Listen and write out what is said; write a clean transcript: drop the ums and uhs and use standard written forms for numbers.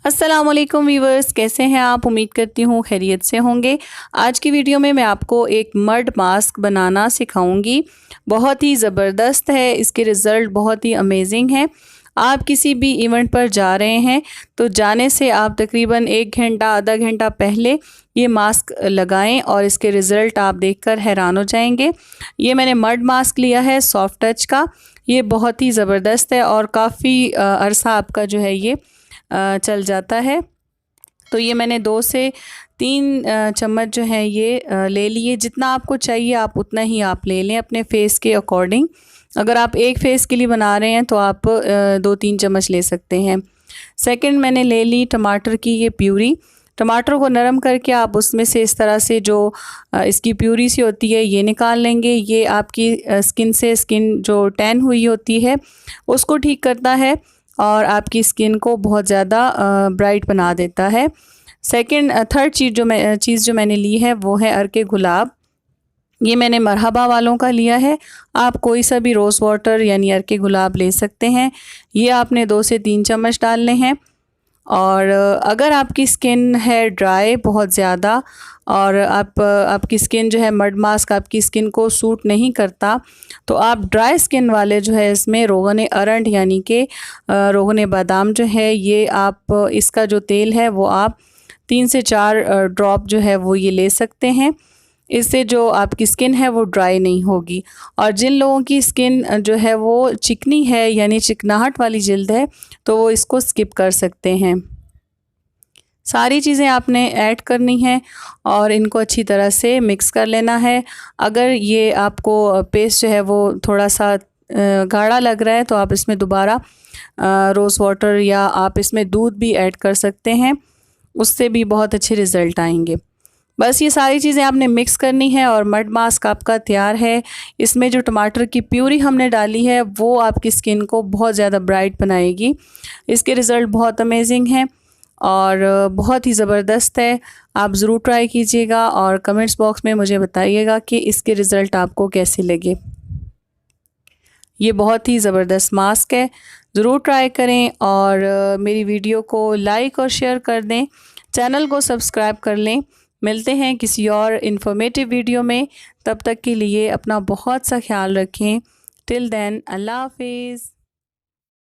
अस्सलामुअलैकुम वीवर्स, कैसे हैं आप? उम्मीद करती हूँ खैरियत से होंगे। आज की वीडियो में मैं आपको एक मड मास्क बनाना सिखाऊंगी। बहुत ही ज़बरदस्त है, इसके रिज़ल्ट बहुत ही अमेजिंग हैं। आप किसी भी इवेंट पर जा रहे हैं तो जाने से आप तकरीबन 1 घंटा आधा घंटा पहले ये मास्क लगाएं और इसके रिज़ल्ट आप देखकर हैरान हो जाएंगे। ये मैंने मड मास्क लिया है सॉफ्ट टच का। ये बहुत ही ज़बरदस्त है और काफ़ी अरसा आपका जो है ये चल जाता है। तो ये मैंने 2 से 3 चम्मच जो है ये ले लिए। जितना आपको चाहिए आप उतना ही आप ले लें अपने फेस के अकॉर्डिंग। अगर आप एक फेस के लिए बना रहे हैं तो आप 2-3 चम्मच ले सकते हैं। सेकंड मैंने ले ली टमाटर की ये प्यूरी। टमाटर को नरम करके आप उसमें से इस तरह से जो इसकी प्यूरी सी होती है ये निकाल लेंगे। ये आपकी स्किन जो टैन हुई होती है उसको ठीक करता है और आपकी स्किन को बहुत ज़्यादा ब्राइट बना देता है। थर्ड चीज़ जो मैंने ली है वो है अर्के गुलाब। ये मैंने मरहबा वालों का लिया है। आप कोई सा भी रोज़ वाटर यानी अर्के गुलाब ले सकते हैं। ये आपने 2 से 3 चम्मच डालने हैं। और अगर आपकी स्किन है ड्राई बहुत ज़्यादा और आपकी स्किन जो है मड मास्क आपकी स्किन को सूट नहीं करता तो आप ड्राई स्किन वाले जो है इसमें रोगन अरंड यानी कि रोगन बादाम जो है ये आप इसका जो तेल है वो आप 3 से 4 ड्रॉप जो है वो ये ले सकते हैं। इससे जो आपकी स्किन है वो ड्राई नहीं होगी। और जिन लोगों की स्किन जो है वो चिकनी है यानी चिकनाहट वाली जल्द है तो वो इसको स्किप कर सकते हैं। सारी चीज़ें आपने ऐड करनी है और इनको अच्छी तरह से मिक्स कर लेना है। अगर ये आपको पेस्ट जो है वो थोड़ा सा गाढ़ा लग रहा है तो आप इसमें दोबारा रोज़ वाटर या आप इसमें दूध भी ऐड कर सकते हैं, उससे भी बहुत अच्छे रिज़ल्ट आएंगे। बस ये सारी चीज़ें आपने मिक्स करनी है और मड मास्क आपका तैयार है। इसमें जो टमाटर की प्यूरी हमने डाली है वो आपकी स्किन को बहुत ज़्यादा ब्राइट बनाएगी। इसके रिज़ल्ट बहुत अमेजिंग हैं और बहुत ही ज़बरदस्त है। आप ज़रूर ट्राई कीजिएगा और कमेंट्स बॉक्स में मुझे बताइएगा कि इसके रिज़ल्ट आपको कैसे लगे। ये बहुत ही ज़बरदस्त मास्क है, ज़रूर ट्राई करें और मेरी वीडियो को लाइक और शेयर कर दें, चैनल को सब्सक्राइब कर लें। मिलते हैं किसी और इन्फॉर्मेटिव वीडियो में, तब तक के लिए अपना बहुत सा ख्याल रखें। टिल देन अल्लाह हाफिज़।